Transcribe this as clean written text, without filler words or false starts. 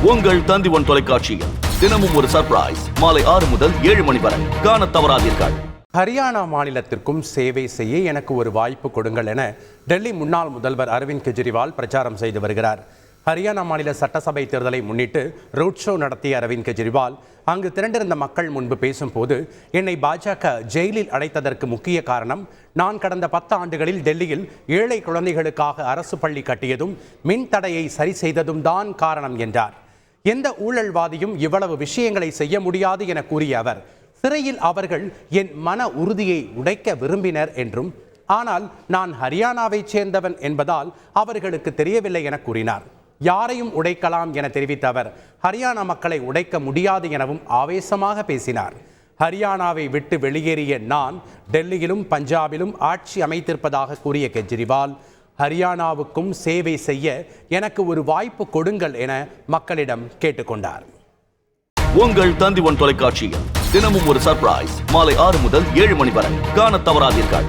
உங்கள் தந்தி1 தொலைக்காட்சியில் தினமும் ஒரு சர்ப்ரைஸ் மாலை 6 முதல் 7 மணி வரை காணத் தவறாதீர்கள். ஹரியானா மாநிலத்திற்கும் சேவை செய்ய எனக்கு ஒரு வாய்ப்பு கொடுங்கள் என டெல்லி முன்னாள் முதல்வர் அரவிந்த் கெஜ்ரிவால் பிரச்சாரம் செய்து வருகிறார். ஹரியானா மாநில சட்டசபை தேர்தலை முன்னிட்டு ரோட் ஷோ நடத்திய அரவிந்த் கெஜ்ரிவால் அங்கு திரண்டிருந்த மக்கள் முன்பு பேசும்போது, என்னை பாஜக ஜெயிலில் அடைத்ததற்கு முக்கிய காரணம் நான் கடந்த 10 ஆண்டுகளில் டெல்லியில் ஏழை குழந்தைகளுக்காக அரசு பள்ளி கட்டியதும் மின் தடையை சரி செய்ததும் தான் காரணம் என்றார். எந்த ஊழல்வாதியும் இவ்வளவு விஷயங்களை செய்ய முடியாது என கூறிய அவர், சிறையில் அவர்கள் என் மன உறுதியை உடைக்க விரும்பினர் என்றும், ஆனால் நான் ஹரியானாவைச் சேர்ந்தவன் என்பதால் அவர்களுக்கு தெரியவில்லை என கூறினார். யாரையும் உடைக்கலாம் என தெரிவித்த அவர், ஹரியானா மக்களை உடைக்க முடியாது எனவும் ஆவேசமாக பேசினார். ஹரியானாவை விட்டு வெளியேறிய நான் டெல்லியிலும் பஞ்சாபிலும் ஆட்சி அமைத்திருப்பதாக கூறிய கெஜ்ரிவால், ஹரியானாவுக்கும் சேவை செய்ய எனக்கு ஒரு வாய்ப்பு கொடுங்கள் என மக்களிடம் கேட்டுக்கொண்டார். உங்கள் தந்தி1 தொலைக்காட்சியில் தினமும் ஒரு சர்ப்ரைஸ் மாலை 6 முதல் 7 மணி வரை காணத் தவறாதீர்கள்.